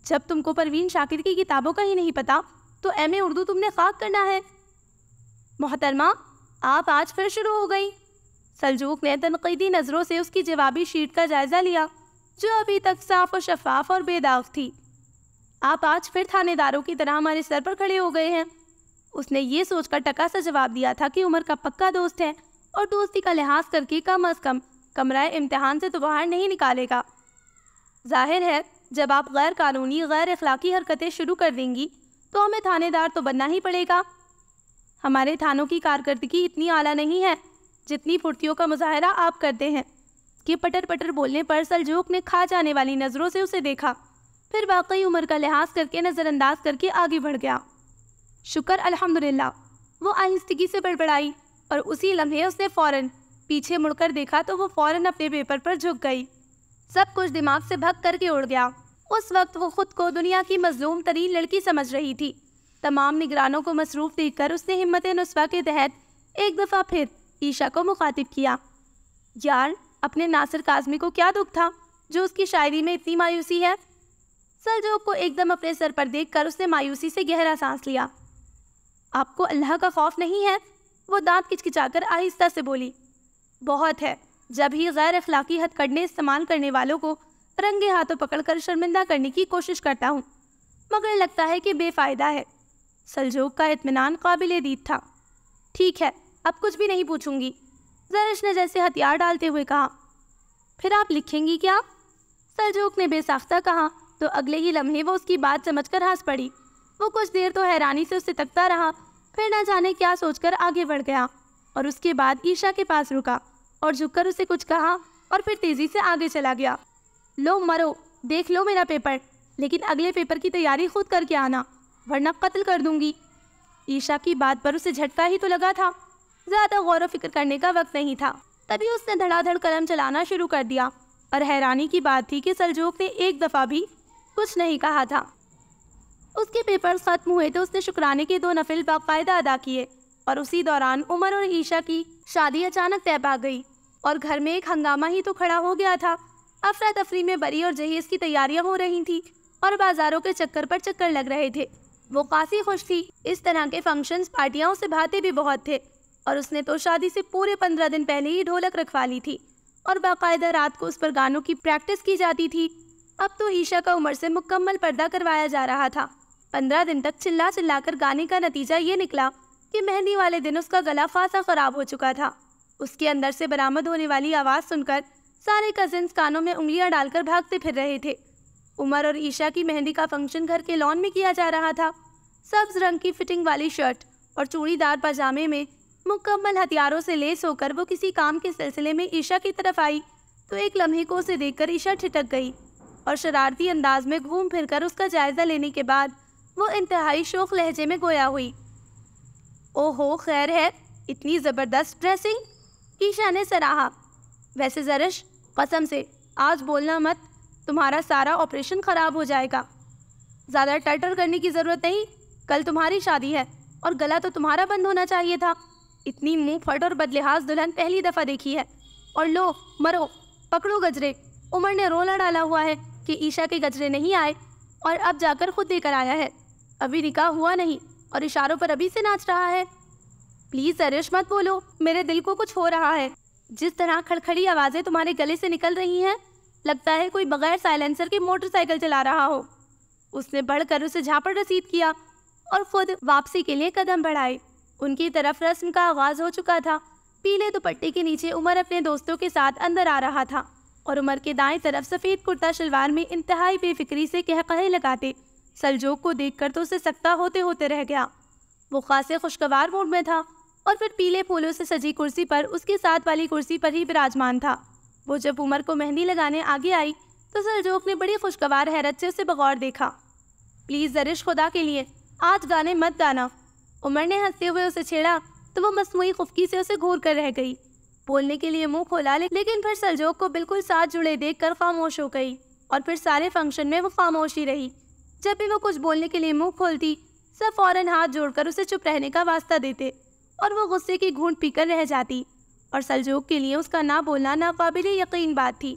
جب تم کو پروین شاکر کی کتابوں کا ہی نہیں پتا تو ایم اے اردو تم نے خاک کرنا ہے۔ محترمہ آپ آج پھر شروع ہو گئی۔ سلجوق نے تنقیدی نظروں سے اس کی جوابی شیٹ کا جائزہ لیا، جو ابھی تک صاف و شفاف اور بے داغ تھی۔ آپ آج پھر تھانے داروں کی طرح ہمارے سر پر کھڑے ہو گئے ہیں۔ اس نے یہ سوچ کر ٹکا سا جواب دیا تھا کہ عمر کا پکا دوست ہے اور دوستی کا لحاظ کر کے کم از کم کمرہ امتحان سے تو باہر نہیں نکالے گا۔ ظاہر ہے جب آپ غیر قانونی غیر اخلاقی حرکتیں شروع کر دیں گی تو ہمیں تھانے دار تو بننا ہی پڑے گا۔ ہمارے تھانوں کی کارکردگی اتنی اعلیٰ نہیں ہے جتنی پھرتیوں کا مظاہرہ آپ کرتے ہیں۔ کہ پٹر پٹر بولنے پر سلجوق نے کھا جانے والی نظروں سے اسے دیکھا، پھر واقعی عمر کا لحاظ کر کے نظر انداز کر کے آگے بڑھ گیا۔ شکر الحمدللہ، وہ آہستگی سے بڑبڑائی، اور اسی لمحے اس نے فوراً پیچھے مڑ کر دیکھا تو وہ فوراً اپنے پیپر پر جھک گئی۔ سب کچھ دماغ سے بھگ کر کے اڑ گیا۔ اس وقت وہ خود کو دنیا کی مظلوم ترین لڑکی سمجھ رہی تھی۔ تمام نگرانوں کو مصروف دیکھ کر اس نے ہمت نسوہ کے تحت ایک دفعہ پھر عیشا کو مخاطب کیا، یار اپنے ناصر کاظمی کو کیا دکھ تھا جو اس کی شاعری میں اتنی مایوسی ہے؟ سلجوق کو ایک دم اپنے سر پر دیکھ کر اس نے مایوسی سے گہرا سانس لیا۔ آپ کو اللہ کا خوف نہیں ہے؟ وہ دانت کچکچا کر آہستہ سے بولی۔ بہت ہے، جب ہی غیر اخلاقی ہتھ کنڈے استعمال کرنے والوں کو رنگے ہاتھوں پکڑ کر شرمندہ کرنے کی کوشش کرتا ہوں۔ مگر لگتا ہے کہ بے فائدہ ہے۔ سلجوق کا اطمینان قابل دید تھا۔ ٹھیک ہے، اب کچھ بھی نہیں پوچھوں گی، زرش نے جیسے ہتھیار ڈالتے ہوئے کہا۔ پھر آپ لکھیں گی کیا؟ سلجوق نے بے ساختہ کہا تو اگلے ہی لمحے وہ اس کی بات سمجھ کر ہنس پڑی۔ وہ کچھ دیر تو حیرانی سے اسے تکتا رہا، پھر نہ جانے کیا سوچ کر آگے بڑھ گیا اور اس کے بعد عیشا کے پاس رکا اور جھک کر اسے کچھ کہا اور پھر تیزی سے آگے چلا گیا۔ لو مرو، دیکھ لو میرا پیپر، لیکن اگلے پیپر کی تیاری خود کر کے آنا ورنہ قتل کر دوں گی۔ عیشا کی بات پر اسے جھٹکا ہی تو لگا تھا، زیادہ غور و فکر کرنے کا وقت نہیں تھا۔ تبھی اس نے دھڑا دھڑ قلم چلانا شروع کر دیا اور حیرانی کی بات تھی کہ سلجوق نے ایک دفعہ بھی کچھ نہیں کہا تھا۔ اس کے پیپرز ختم ہوئے تو اس نے شکرانے کے 2 نفل باقاعدہ ادا کیے اور اسی دوران عمر اور عیشا کی شادی اچانک طے پا گئی اور گھر میں ایک ہنگامہ ہی تو کھڑا ہو گیا تھا۔ افراتفری میں بری اور جہیز کی تیاریاں ہو رہی تھیں اور بازاروں کے چکر پر چکر لگ رہے تھے۔ وہ خاصی خوش تھی، اس طرح کے فنکشنز پارٹیاں اسے بھاتے بھی بہت تھے اور اس نے تو شادی سے پورے 15 دن پہلے ہی ڈھولک رکھوا لی تھی اور باقاعدہ رات کو اس پر گانوں کی پریکٹس کی جاتی تھی۔ اب تو عیشا کا عمر سے مکمل پردہ کروایا جا رہا تھا۔ 15 دن تک چلا چلا کر گانے کا نتیجہ یہ نکلا کہ مہندی والے دن اس کا گلا خاصا خراب ہو چکا تھا۔ اس کے اندر سے برآمد ہونے والی آواز سن کر سارے کزنز کانوں میں انگلیاں ڈال کر بھاگتے پھر رہے تھے۔ عمر اور عیشا کی مہندی کا فنکشن گھر کے لان میں کیا جا رہا تھا۔ سبز رنگ کی فٹنگ والی شرٹ اور چوڑی دار پاجامے میں مکمل ہتھیاروں سے لیس ہو کر وہ کسی کام کے سلسلے میں عیشا کی طرف آئی تو ایک لمحے کو اسے دیکھ کر عیشا ٹھٹک گئی اور شرارتی انداز میں گھوم پھر کر اس کا جائزہ لینے کے بعد وہ انتہائی شوخ لہجے میں گویا ہوئی۔ اوہو، خیر ہے، اتنی زبردست ڈریسنگ، عیشا نے سراہا۔ ویسے زرش، قسم سے آج بولنا مت، تمہارا سارا آپریشن خراب ہو جائے گا۔ زیادہ ٹرٹر کرنے کی ضرورت نہیں، کل تمہاری شادی ہے اور گلا تو تمہارا بند ہونا چاہیے تھا۔ اتنی منہ پھٹ اور بدلحاظ دلہن پہلی دفعہ دیکھی ہے۔ اور لو مرو، پکڑو گجرے۔ عمر نے رولا ڈالا ہوا ہے کہ عیشا کے گجرے نہیں آئے اور اب جا کر خود لے کر آیا ہے۔ ابھی نکاح ہوا نہیں اور اشاروں پر ابھی سے ناچ رہا ہے۔ پلیز زرش مت بولو، میرے دل کو کچھ ہو رہا ہے۔ جس طرح کھڑکھڑی آوازیں تمہارے گلے سے نکل رہی ہیں، لگتا ہے کوئی بغیر سائلنسر کے موٹر سائیکل چلا رہا ہو۔ اس نے بڑھ کر اسے جھاپڑ رسید کیا اور خود واپسی کے لیے قدم بڑھائے۔ ان کی طرف رسم کا آغاز ہو چکا تھا۔ پیلے دوپٹے کے نیچے عمر اپنے دوستوں کے ساتھ اندر آ رہا تھا اور عمر کے دائیں طرف سفید کرتا شلوار میں انتہائی بے فکری سے قہقہے لگاتے سلجوق کو دیکھ کر تو اسے سکتا ہوتے ہوتے رہ گیا۔ وہ خاصے خوشگوار موڈ میں تھا اور پھر پیلے پھولوں سے سجی کرسی پر اس کے ساتھ والی کرسی پر ہی براجمان تھا۔ وہ جب عمر کو مہندی لگانے آگے آئی تو سلجوق نے بڑی خوشگوار حیرت سے اسے بغور دیکھا۔ پلیز زرش، خدا کے لیے آج گانے مت گانا۔ عمر نے ہنستے ہوئے اسے چھیڑا تو وہ مصنوعی خفگی سے اسے گھور کر رہ گئی۔ بولنے کے لیے منہ کھولا لیکن پھر سلجوق کو بالکل ساتھ جڑے دیکھ کر خاموش ہو گئی اور پھر سارے فنکشن میں وہ خاموش ہی رہی۔ جب بھی وہ کچھ بولنے کے لیے منہ کھولتی سب فوراً ہاتھ جوڑ کر اسے چپ رہنے کا واسطہ دیتے اور وہ غصے کی گھونٹ پی کر رہ جاتی اور سلجوق کے لیے اس کا نہ بولنا ناقابل یقین بات تھی۔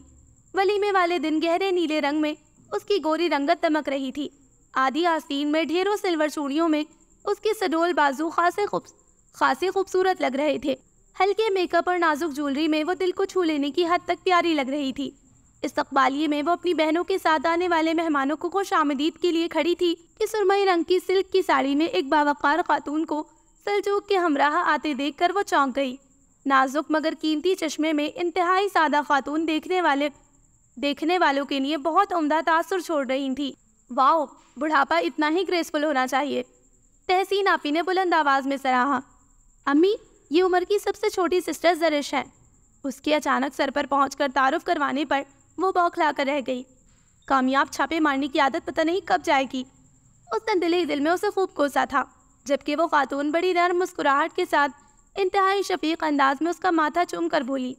ولیمے والے دن گہرے نیلے رنگ میں اس کی گوری رنگت دمک رہی تھی۔ آدھی آستین میں ڈھیروں سلور چوڑیوں میں اس کے سڈول بازو خاصے خوبصورت لگ رہے تھے۔ ہلکے میک اپ اور نازک جولری میں وہ دل کو چھو لینے کی حد تک پیاری لگ رہی تھی۔ استقبالیے میں وہ اپنی بہنوں کے ساتھ آنے والے مہمانوں کو خوش آمدید کے لیے کھڑی تھی کہ سرمئی رنگ کی سلک کی ساڑی میں ایک باوقار خاتون کو سلجوق کے ہمراہ آتے دیکھ کر وہ چونک گئی۔ نازک مگر قیمتی چشمے میں انتہائی سادہ خاتون دیکھنے والوں کے لیے بہت عمدہ تاثر چھوڑ رہی تھی۔ واؤ، بڑھاپا اتنا ہی گریسفل ہونا چاہیے، تحسین آپی نے بلند آواز میں سراہا۔ امی، یہ عمر کی سب سے چھوٹی سسٹر زرش ہے۔ اس کے اچانک سر پر پہنچ کر تعارف کروانے پر وہ بوکھلا کر رہ گئی۔ کامیاب چھاپے مارنے کی عادت پتہ نہیں کب جائے گی۔ اس نے دل ہی دل میں اسے خوب کوسا تھا، جبکہ وہ خاتون بڑی نرم مسکراہٹ کے ساتھ انتہائی شفیق انداز میں اس کا ماتھا چوم کر بولی،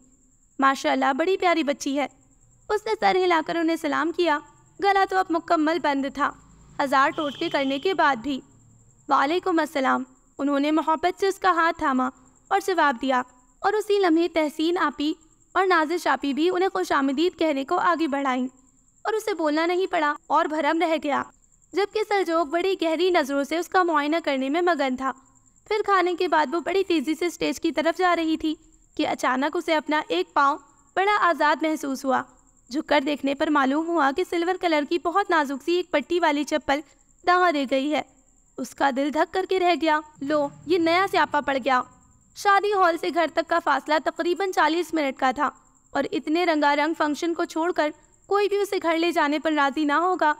ماشاءاللہ بڑی پیاری بچی ہے۔ اس نے سر ہلا کر انہیں سلام کیا۔ گلا تو اب مکمل بند تھا، ہزار ٹوٹکے کرنے کے بعد بھی۔ وعلیکم السلام، انہوں نے محبت سے اس کا ہاتھ تھاما اور جواب دیا اور اسی لمحے تحسین آپی اور نازش آپی بھی انہیں خوش آمدید کہنے کو آگے بڑھائیں اور اسے بولنا نہیں پڑا اور بھرم رہ گیا، جبکہ سلجوق بڑی گہری نظروں سے اس کا معائنہ کرنے میں مگن تھا۔ پھر کھانے کے بعد وہ بڑی تیزی سے اسٹیج کی طرف جا رہی تھی کہ اچانک اسے اپنا ایک پاؤں بڑا آزاد محسوس ہوا۔ جھک کر دیکھنے پر معلوم ہوا کہ سلور کلر کی بہت نازک سی ایک پٹی والی چپل دغا دے گئی ہے۔ اس کا دل دھک کر کے رہ گیا۔ لو، یہ نیا سیاپا پڑ گیا۔ شادی ہال سے گھر تک کا فاصلہ تقریباً 40 منٹ کا تھا، اور اتنے رنگا رنگ فنکشن کو چھوڑ کر کوئی بھی اسے گھر لے جانے پر راضی نہ ہوگا،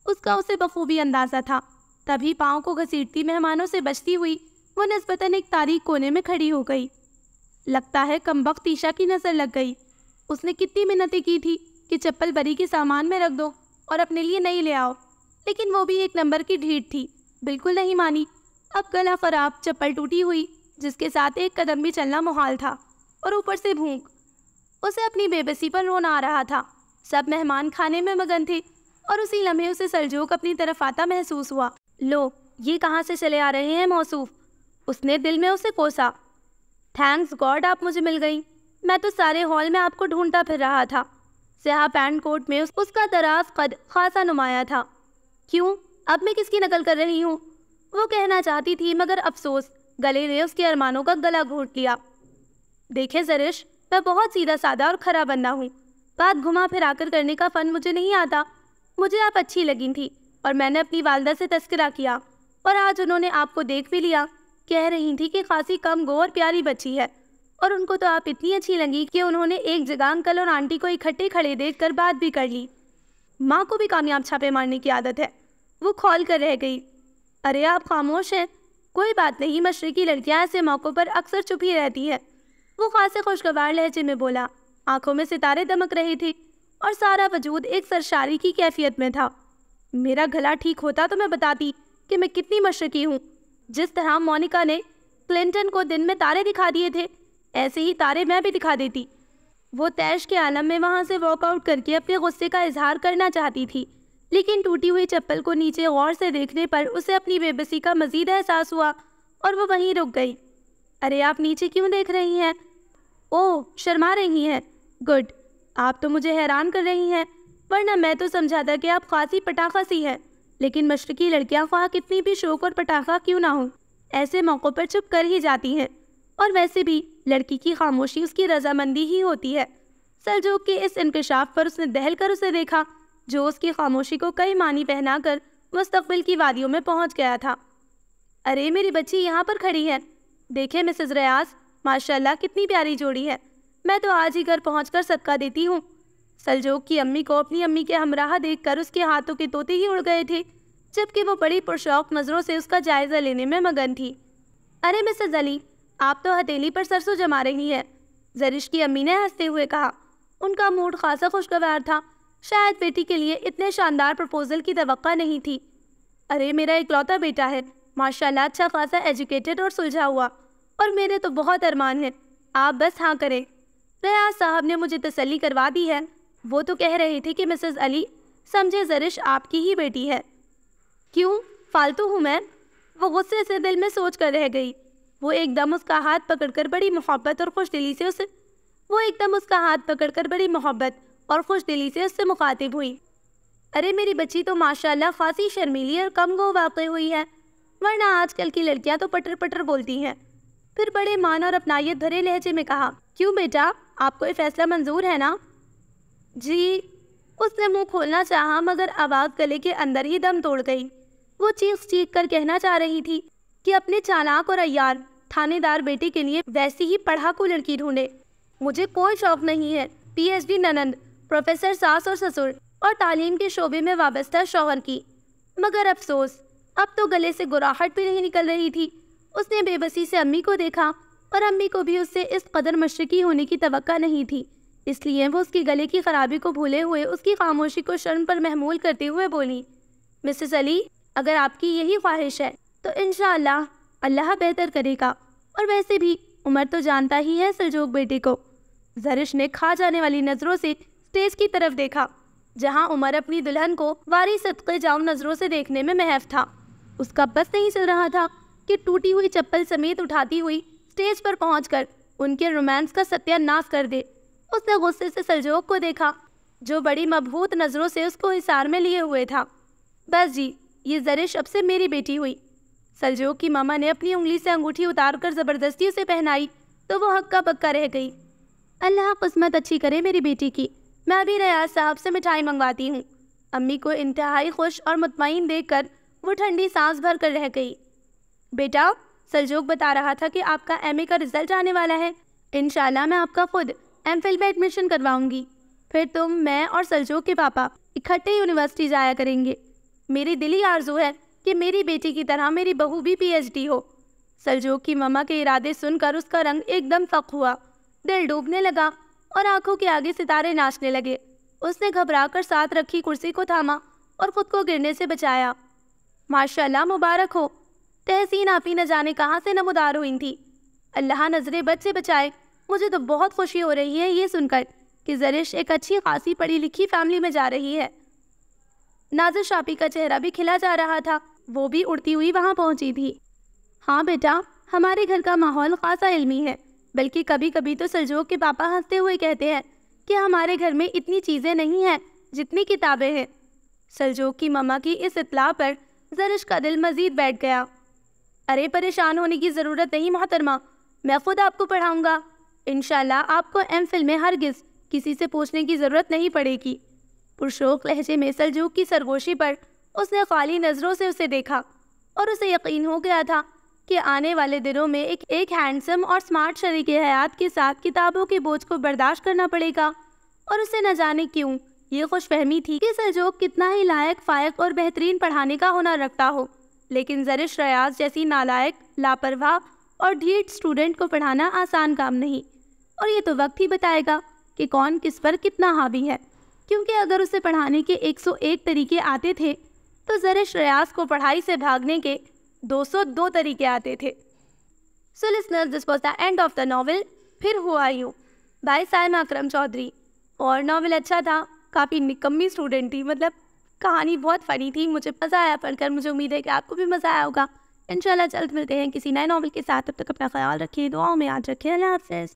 اس کا اسے بخوبی اندازہ تھا۔ تبھی پاؤں کو گھسیٹتی مہمانوں سے بچتی ہوئی وہ نسبتاً ایک تاریک کونے میں کھڑی ہو گئی۔ لگتا ہے کمبخت عیشا کی نظر لگ گئی۔ اس نے کتنی منتیں کی تھی کہ چپل بری کے سامان میں رکھ دو اور اپنے لیے نئی لے آؤ، لیکن وہ بھی ایک نمبر کی ڈھیٹ تھی، بالکل نہیں مانی۔ اب گلا خراب، چپل ٹوٹی ہوئی جس کے ساتھ ایک قدم بھی چلنا محال تھا، اور اوپر سے بھوک۔ اسے اپنی بے بسی پر رونا آ رہا تھا۔ سب مہمان کھانے میں مگن تھے، اور اسی لمحے اسے سلجوق اپنی طرف آتا محسوس ہوا۔ لو، یہ کہاں سے چلے آ رہے ہیں موصوف؟ اس نے دل میں اسے کوسا۔ تھینکس گاڈ آپ مجھے مل گئی، میں تو سارے ہال میں آپ کو ڈھونڈتا پھر رہا تھا۔ سیاہ پینٹ کوٹ میں اس کا دراز قد خاصا نمایاں تھا۔ کیوں؟ اب میں کس کی نقل کر رہی ہوں؟ وہ کہنا چاہتی تھی، مگر افسوس گلے نے اس کے ارمانوں کا گلا گھونٹ لیا۔ دیکھیں زرش، میں بہت سیدھا سادہ اور کھرا بندہ ہوں، بات گھما پھرا کر کرنے کا فن مجھے نہیں آتا۔ مجھے آپ اچھی لگی تھی، اور میں نے اپنی والدہ سے تذکرہ کیا، اور آج انہوں نے آپ کو دیکھ بھی لیا۔ کہہ رہی تھی کہ خاصی کم گو اور پیاری بچی ہے، اور ان کو تو آپ اتنی اچھی لگی کہ انہوں نے ایک جگہ انکل اور آنٹی کو اکٹھے کھڑے دیکھ کر بات بھی کر لی۔ ماں کو بھی کامیاب چھاپے مارنے کی عادت ہے۔ وہ کھول کر رہ گئی۔ ارے آپ خاموش ہیں، کوئی بات نہیں، مشرقی لڑکیاں ایسے موقعوں پر اکثر چپ ہی رہتی ہے۔ وہ خاصے خوشگوار لہجے میں بولا۔ آنکھوں میں ستارے دمک رہے تھے، اور سارا وجود ایک سرشاری کی کیفیت میں تھا۔ میرا گلا ٹھیک ہوتا تو میں بتاتی کہ میں کتنی مشرقی ہوں۔ جس طرح مونیکا نے کلنٹن کو دن میں تارے دکھا دیے تھے، ایسے ہی تارے میں بھی دکھا دیتی۔ وہ تیش کے عالم میں وہاں سے واک آؤٹ کر کے اپنے غصے کا اظہار کرنا چاہتی تھی، لیکن ٹوٹی ہوئی چپل کو نیچے غور سے دیکھنے پر اسے اپنی بے بسی کا مزید احساس ہوا، اور وہ وہیں رک گئی۔ ارے آپ نیچے کیوں دیکھ رہی ہیں؟ اوہ، شرما رہی ہیں؟ گڈ، آپ تو مجھے حیران کر رہی ہیں، ورنہ میں تو سمجھا تھا کہ آپ خاصی پٹاخہ سی ہیں۔ لیکن مشرقی لڑکیاں خواہ کتنی بھی شوق اور پٹاخہ کیوں نہ ہوں، ایسے موقعوں پر چپ کر ہی جاتی ہیں، اور ویسے بھی لڑکی کی خاموشی اس کی رضامندی ہی ہوتی ہے۔ سلجوق کے اس انکشاف پر اس نے دہل کر اسے دیکھا، جو اس کی خاموشی کو کئی معنی پہنا کر مستقبل کی وادیوں میں پہنچ گیا تھا۔ ارے میری بچی یہاں پر کھڑی ہے، دیکھیں مسز ریاض، ماشاءاللہ کتنی پیاری جوڑی ہے، میں تو آج ہی گھر پہنچ کر صدقہ دیتی ہوں۔ سلجوق کی امی کو اپنی امی کے ہمراہ دیکھ کر اس کے ہاتھوں کے طوطے ہی اڑ گئے تھے، جبکہ وہ بڑی پرشوق نظروں سے اس کا جائزہ لینے میں مگن تھی۔ ارے مسز علی، آپ تو ہتھیلی پر سرسوں جما رہی ہیں، زرش کی امی نے ہنستے ہوئے کہا۔ ان کا موڈ خاصا خوشگوار تھا، شاید بیٹی کے لیے اتنے شاندار پرپوزل کی توقع نہیں تھی۔ ارے میرا اکلوتا بیٹا ہے، ماشاءاللہ اچھا خاصا ایجوکیٹڈ اور سلجھا ہوا، اور میرے تو بہت ارمان ہیں، آپ بس ہاں کریں۔ ریاض صاحب نے مجھے تسلی کروا دی ہے، وہ تو کہہ رہے تھے کہ مسز علی سمجھے زرش آپ کی ہی بیٹی ہے۔ کیوں فالتو ہوں میں؟ وہ غصے سے دل میں سوچ کر رہ گئی۔ وہ ایک دم اس کا ہاتھ پکڑ کر بڑی محبت اور خوش دلی سے اس سے مخاطب ہوئی۔ ارے میری بچی تو ماشاءاللہ خاصی شرمیلی اور کم گو واقع ہوئی ہے، ورنہ آج کل کی لڑکیاں تو پٹر پٹر بولتی ہیں۔ پھر بڑے مان اور اپنائیت بھرے لہجے میں کہا، کیوں بیٹا، آپ کو یہ فیصلہ منظور ہے نا؟ جی، اس نے منہ کھولنا چاہا، مگر آواز گلے کے اندر ہی دم توڑ گئی۔ وہ چیخ کر کہنا چاہ رہی تھی کہ اپنے چالاک اور عیار تھانے دار بیٹے کے لیے ویسی ہی پڑھاکو لڑکی ڈھونڈے۔ مجھے کوئی شوق نہیں ہے پی ایچ ڈی ننند، پروفیسر ساس اور سسر اور تعلیم کے شعبے میں وابستہ شوہر کی، مگر افسوس اب تو گلے سے گراہٹ بھی نہیں نکل رہی تھی۔ اس نے بے بسی سے امی کو دیکھا، اور امی کو بھی اس سے اس قدر مشرقی ہونے کی توقع نہیں تھی، اس لیے وہ اس کی گلے کی خرابی کو بھولے ہوئے اس کی خاموشی کو شرم پر محمول کرتے ہوئے بولی، مسز علی، اگر آپ کی یہی خواہش ہے تو انشاءاللہ اللہ بہتر کرے گا، اور ویسے بھی عمر تو جانتا ہی ہے سلجوق بیٹے کو۔ زرش نے کھا جانے والی نظروں سے اسٹیج کی طرف دیکھا، جہاں عمر اپنی دلہن کو واری صدقے جاؤں نظروں سے دیکھنے میں محو تھا۔ اس کا بس نہیں چل رہا تھا کہ ٹوٹی ہوئی چپل سمیت اٹھاتی ہوئی اسٹیج پر پہنچ کر ان کے رومانس کا ستیہ ناش کر دے۔ اس نے غصے سے سلجوق کو دیکھا، جو بڑی مبہوت نظروں سے اس کو حصار میں لیے ہوئے تھا۔ بس جی، یہ زرش اب سے میری بیٹی ہوئی۔ سلجوق کی ماما نے اپنی انگلی سے انگوٹھی اتار کر زبردستی اسے پہنائی تو وہ ہکا بکا رہ گئی۔ اللہ قسمت اچھی کرے میری بیٹی کی، میں ابھی ریاض صاحب سے مٹھائی منگواتی ہوں۔ امی کو انتہائی خوش اور مطمئن دیکھ کر وہ ٹھنڈی سانس بھر کر رہ گئی۔ بیٹا، سلجوق بتا رہا تھا کہ آپ کا ایم اے کا رزلٹ آنے والا ہے۔ انشاءاللہ میں آپ کا خود ایم فل میں ایڈمیشن کرواؤں گی۔ پھر تم، میں اور سلجوق کے پاپا اکٹھے یونیورسٹی جایا کریں گے۔ میری دلی آرزو ہے کہ میری بیٹی کی طرح میری بہو بھی پی ایچ ڈی ہو۔ سلجوق کی ماما کے ارادے سن کر اس کا رنگ ایک دم فق ہوا، دل ڈوبنے لگا اور آنکھوں کے آگے ستارے ناچنے لگے۔ اس نے گھبرا کر ساتھ رکھی کرسی کو تھاما اور خود کو گرنے سے بچایا۔ ماشاءاللہ، مبارک ہو۔ تحسین آپی نہ جانے کہاں سے نمودار ہوئی تھی۔ اللہ نظر بد سے بچائے۔ مجھے تو بہت خوشی ہو رہی ہے یہ سن کر کہ زرش ایک اچھی خاصی پڑھی لکھی فیملی میں جا رہی ہے۔ نازش آپی کا چہرہ بھی کھلا جا رہا تھا، وہ بھی اڑتی ہوئی وہاں پہنچی تھی۔ ہاں بیٹا، ہمارے گھر کا ماحول خاصا علمی ہے، بلکہ کبھی کبھی تو سلجوق کے پاپا ہنستے ہوئے کہتے ہیں کہ ہمارے گھر میں اتنی چیزیں نہیں ہیں جتنی کتابیں ہیں۔ سلجوق کی ماما کی اس اطلاع پر زرش کا دل مزید بیٹھ گیا۔ ارے پریشان ہونے کی ضرورت نہیں محترمہ، میں خود آپ کو پڑھاؤں گا۔ انشاءاللہ آپ کو ایم فل میں ہرگز کسی سے پوچھنے کی ضرورت نہیں پڑے گی۔ پرشوق لہجے میں سلجوق کی سرگوشی پر اس نے خالی نظروں سے اسے دیکھا اور اسے یقین ہو گیا تھا کہ آنے والے دنوں میں ایک ہینڈسم اور سمارٹ شریک حیات کے ساتھ کتابوں کے بوجھ کو برداشت کرنا پڑے گا، اور اسے نہ جانے کیوں یہ خوش فہمی تھی کہ سلجوق کتنا ہی لائق، فائق اور بہترین پڑھانے کا ہنر رکھتا ہو، لیکن زرش ریاض جیسی نالائق، لاپرواہ اور ڈھیٹ اسٹوڈنٹ کو پڑھانا آسان کام نہیں۔ اور یہ تو وقت ہی بتائے گا کہ کون کس پر کتنا حاوی ہے، کیونکہ اگر اسے پڑھانے کے 101 طریقے آتے تھے تو زرش ریاض کو پڑھائی سے بھاگنے کے 202 طریقے آتے تھے۔ So listeners, this was the end of the novel پھر ہوا یوں بائی سائمہ اکرم چودھری۔ اور ناول اچھا تھا، کافی نکمی اسٹوڈنٹ تھی، مطلب کہانی بہت فنی تھی، مجھے مزہ آیا پڑھ کر، مجھے امید ہے کہ آپ کو بھی مزہ آیا ہوگا۔ انشاءاللہ جلد ملتے ہیں کسی نئے ناول کے ساتھ، تب تک اپنا خیال رکھیے، دعاؤں میں یاد رکھیں۔ اللہ حافظ۔